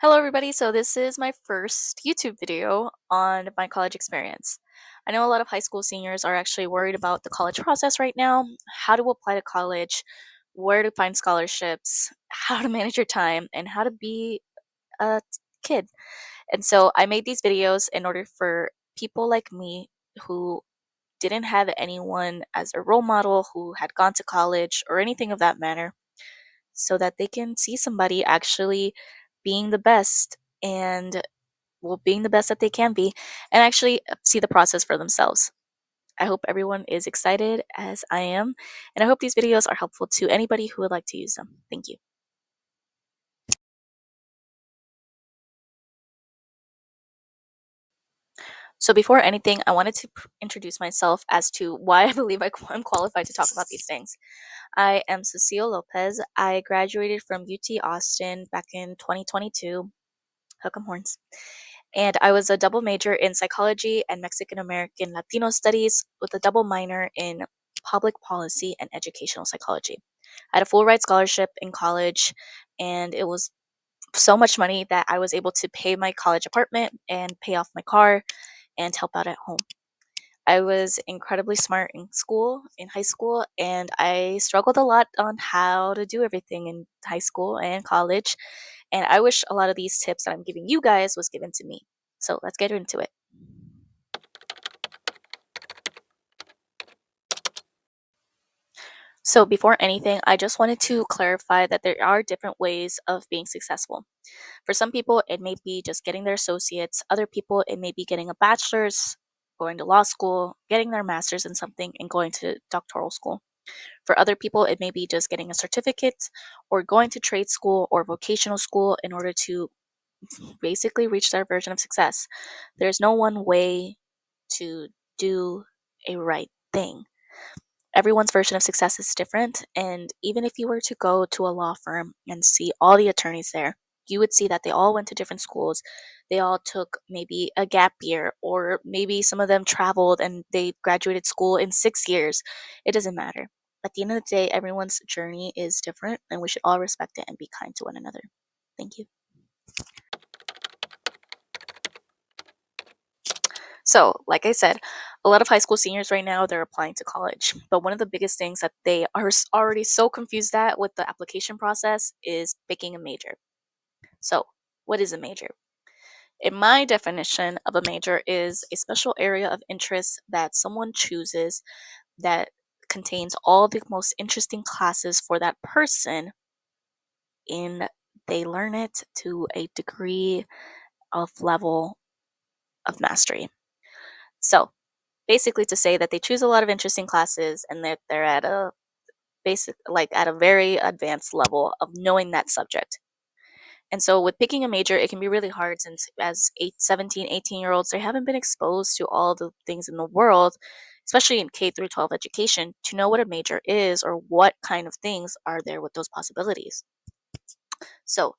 Hello, everybody. So, this is my first YouTube video on my college experience. I know a lot of high school seniors are actually worried about the college process right now, how to apply to college, where to find scholarships, how to manage your time, and how to be a kid. And so, I made these videos in order for people like me who didn't have anyone as a role model who had gone to college or anything of that manner so that they can see somebody actually being the best and being the best that they can be and actually see the process for themselves. I hope everyone is excited as I am, and I hope these videos are helpful to anybody who would like to use them. Thank you. So, before anything, I wanted to introduce myself as to why I believe I'm qualified to talk about these things. I am Cecile Lopez. I graduated from UT Austin back in 2022. Hook 'em horns. And I was a double major in psychology and Mexican American Latino studies with a double minor in public policy and educational psychology. I had a full ride scholarship in college, and it was so much money that I was able to pay my college apartment and pay off my car and help out at home. I was incredibly smart in school, in high school, and I struggled a lot on how to do everything in high school and college. And I wish a lot of these tips that I'm giving you guys was given to me. So let's get into it. So, before anything, I just wanted to clarify that there are different ways of being successful. For some people, it may be just getting their associates, other people, it may be getting a bachelor's, going to law school, getting their master's in something, and going to doctoral school. For other people, it may be just getting a certificate or going to trade school or vocational school in order to basically reach their version of success. There's no one way to do a right thing. Everyone's version of success is different, and even if you were to go to a law firm and see all the attorneys there, you would see that they all went to different schools. They all took maybe a gap year, or maybe some of them traveled and they graduated school in 6 years. It doesn't matter. At the end of the day, everyone's journey is different, and we should all respect it and be kind to one another. Thank you. So, like I said, a lot of high school seniors right now, they're applying to college. But one of the biggest things that they are already so confused at with the application process is picking a major. So, what is a major? In my definition of a major is a special area of interest that someone chooses that contains all the most interesting classes for that person and they learn it to a degree of level of mastery. So, basically to say that they choose a lot of interesting classes and that they're at a basic like at a very advanced level of knowing that subject. And so with picking a major, it can be really hard since as 18 year olds, they haven't been exposed to all the things in the world, especially in K through 12 education, to know what a major is or what kind of things are there with those possibilities. So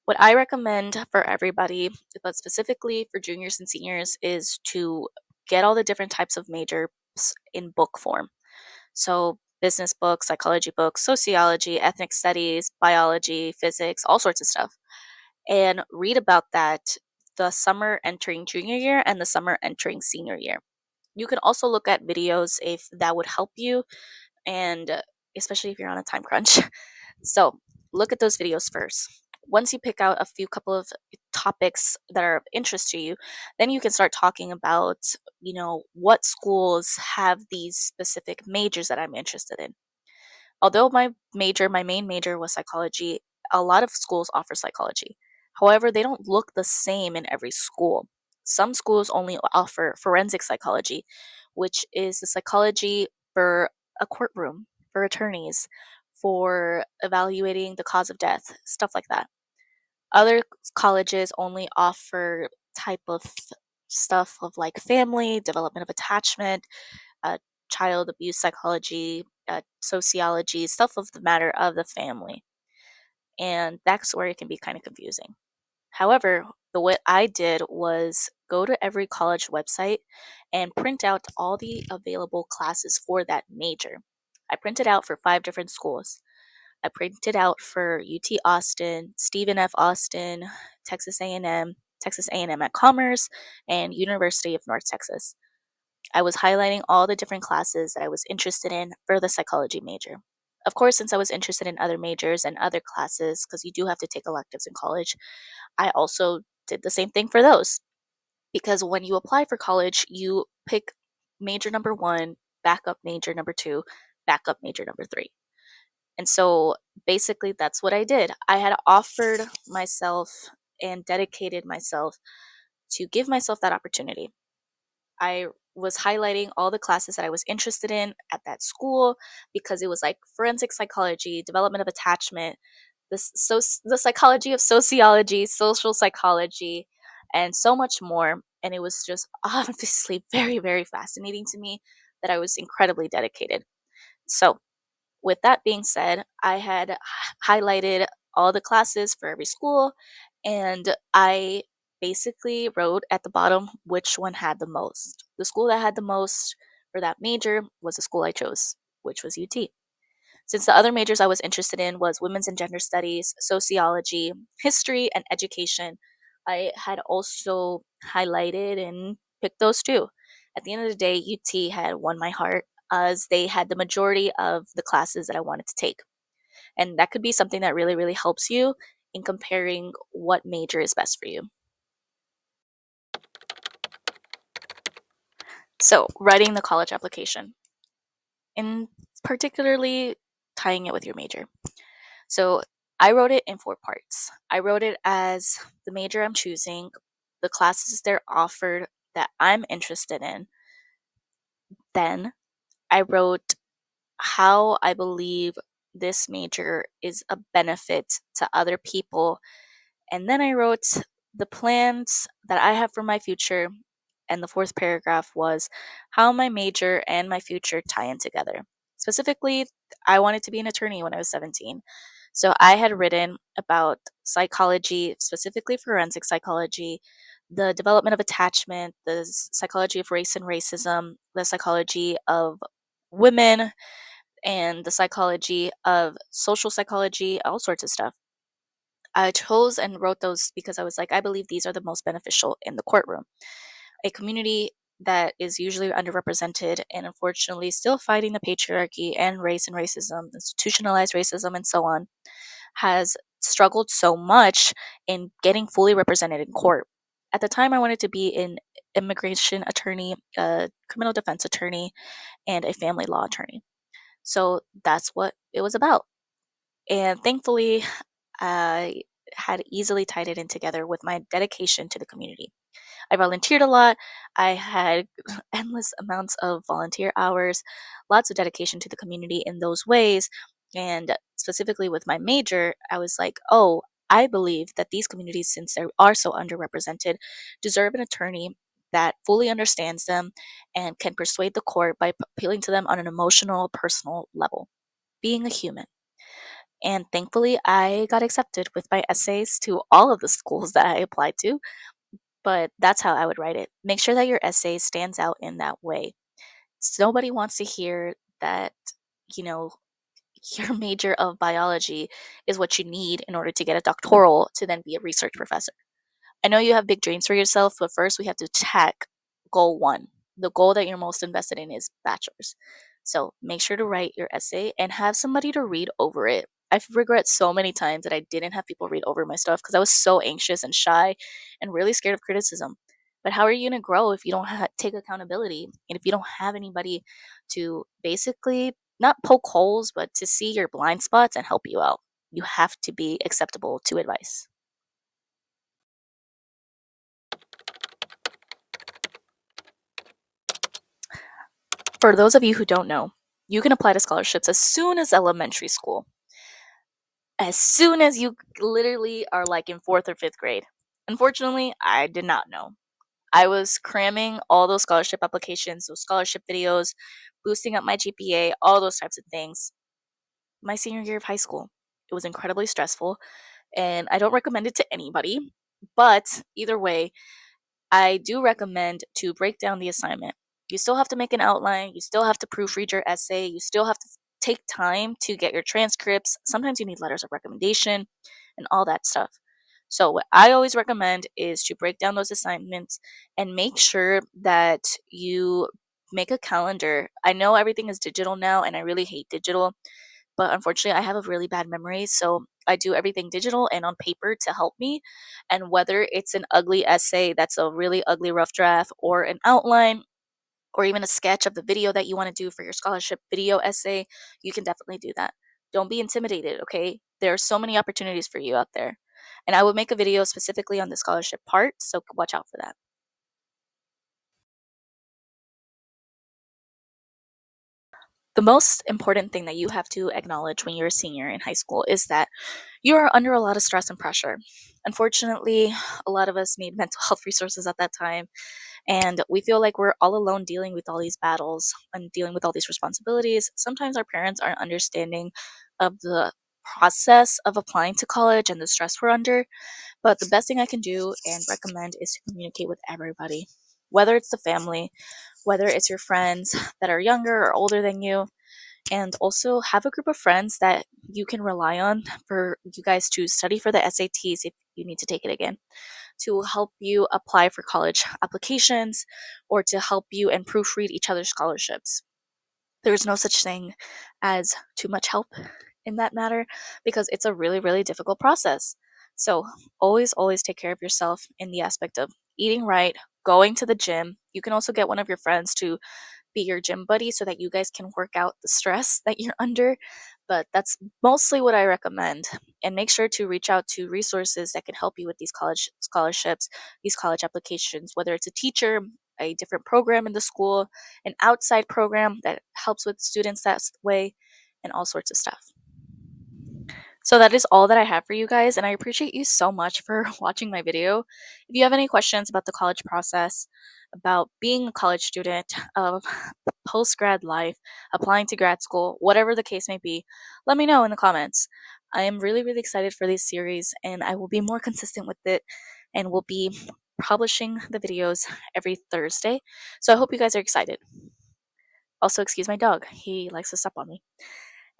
what I recommend for everybody, but specifically for juniors and seniors, is to get all the different types of majors in book form. So, business books, psychology books, sociology, ethnic studies, biology, physics, all sorts of stuff. And read about that the summer entering junior year and the summer entering senior year. You can also look at videos if that would help you, and especially if you're on a time crunch. So, look at those videos first. Once you pick out a few couple of topics that are of interest to you, then you can start talking about, what schools have these specific majors that I'm interested in. Although my main major was psychology, a lot of schools offer psychology. However, they don't look the same in every school. Some schools only offer forensic psychology, which is the psychology for a courtroom, for attorneys, for evaluating the cause of death, stuff like that. Other colleges only offer type of stuff of like family, development of attachment, uh, child abuse psychology, sociology, stuff of the matter of the family. And that's where it can be kind of confusing. However, what I did was go to every college website and print out all the available classes for that major. I printed out for 5 different schools. I printed out for UT Austin, Stephen F. Austin, Texas A&M, Texas A&M at Commerce, and University of North Texas. I was highlighting all the different classes that I was interested in for the psychology major. Of course, since I was interested in other majors and other classes, because you do have to take electives in college, I also did the same thing for those. Because when you apply for college, you pick major number one, backup major number two, backup major number three. And so basically, that's what I did. I had offered myself and dedicated myself to give myself that opportunity. I was highlighting all the classes that I was interested in at that school because it was like forensic psychology, development of attachment, the psychology of sociology, social psychology, and so much more. And it was just obviously very, very fascinating to me that I was incredibly dedicated. So, with that being said, I had highlighted all the classes for every school, and I basically wrote at the bottom which one had the most. The school that had the most for that major was the school I chose, which was UT. Since the other majors I was interested in was women's and gender studies, sociology, history, and education, I had also highlighted and picked those too. At the end of the day, UT had won my heart as they had the majority of the classes that I wanted to take. And that could be something that really, really helps you in comparing what major is best for you. So, writing the college application, and particularly tying it with your major. So I wrote it in four parts. I wrote it as the major I'm choosing, the classes they're offered that I'm interested in. Then I wrote how I believe this major is a benefit to other people. And then I wrote the plans that I have for my future. And the fourth paragraph was how my major and my future tie in together. Specifically, I wanted to be an attorney when I was 17. So I had written about psychology, specifically forensic psychology, the development of attachment, the psychology of race and racism, the psychology of women, and the psychology of social psychology, all sorts of stuff. I chose and wrote those because I was like, I believe these are the most beneficial in the courtroom. A community that is usually underrepresented and unfortunately still fighting the patriarchy and race and racism, institutionalized racism, and so on, has struggled so much in getting fully represented in court. At the time, I wanted to be an immigration attorney, a criminal defense attorney, and a family law attorney. So that's what it was about. And thankfully, I had easily tied it in together with my dedication to the community. I volunteered a lot. I had endless amounts of volunteer hours, lots of dedication to the community in those ways. And specifically with my major, I was like, oh, I believe that these communities, since they are so underrepresented, deserve an attorney that fully understands them and can persuade the court by appealing to them on an emotional, personal level, being a human. And thankfully, I got accepted with my essays to all of the schools that I applied to, but that's how I would write it. Make sure that your essay stands out in that way. Nobody wants to hear that, you know, your major of biology is what you need in order to get a doctoral to then be a research professor. I know you have big dreams for yourself, but first we have to check goal one. The goal that you're most invested in is bachelor's. So make sure to write your essay and have somebody to read over it. I've regret so many times that I didn't have people read over my stuff because I was so anxious and shy and really scared of criticism. But how are you going to grow if you don't take accountability and if you don't have anybody to basically not poke holes, but to see your blind spots and help you out? You have to be acceptable to advice. For those of you who don't know, you can apply to scholarships as soon as elementary school. As soon as you literally are like in fourth or fifth grade. Unfortunately, I did not know. I was cramming all those scholarship applications, those scholarship videos, boosting up my GPA, all those types of things. My senior year of high school. It was incredibly stressful, and I don't recommend it to anybody. But either way, I do recommend to break down the assignment. You still have to make an outline, you still have to proofread your essay, you still have to take time to get your transcripts. Sometimes you need letters of recommendation and all that stuff. So, what I always recommend is to break down those assignments and make sure that you make a calendar. I know everything is digital now, and I really hate digital, but unfortunately, I have a really bad memory. So, I do everything digital and on paper to help me. And whether it's an ugly essay that's a really ugly rough draft, or an outline, or even a sketch of the video that you want to do for your scholarship video essay, you can definitely do that. Don't be intimidated, okay? There are so many opportunities for you out there. And I will make a video specifically on the scholarship part, so watch out for that. The most important thing that you have to acknowledge when you're a senior in high school is that you are under a lot of stress and pressure. Unfortunately, a lot of us need mental health resources at that time, and we feel like we're all alone dealing with all these battles and dealing with all these responsibilities. Sometimes our parents aren't understanding of the process of applying to college and the stress we're under, but the best thing I can do and recommend is to communicate with everybody, whether it's the family, whether it's your friends that are younger or older than you, and also have a group of friends that you can rely on for you guys to study for the SATs if you need to take it again, to help you apply for college applications, or to help you and proofread each other's scholarships. There's no such thing as too much help in that matter, because it's a really, really difficult process. So always, always take care of yourself in the aspect of eating right, going to the gym. You can also get one of your friends to be your gym buddy so that you guys can work out the stress that you're under. But that's mostly what I recommend. And make sure to reach out to resources that can help you with these college scholarships, these college applications, whether it's a teacher, a different program in the school, an outside program that helps with students that way, and all sorts of stuff. So that is all that I have for you guys, and I appreciate you so much for watching my video. If you have any questions about the college process, about being a college student, of post grad life, applying to grad school, whatever the case may be, let me know in the comments. I am really, really excited for this series, and I will be more consistent with it, and will be publishing the videos every Thursday. So I hope you guys are excited. Also, excuse my dog, he likes to step on me.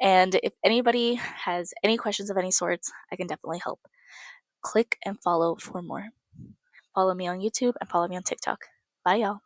And if anybody has any questions of any sorts, I can definitely help. Click and follow for more. Follow me on YouTube and follow me on TikTok. Bye, y'all.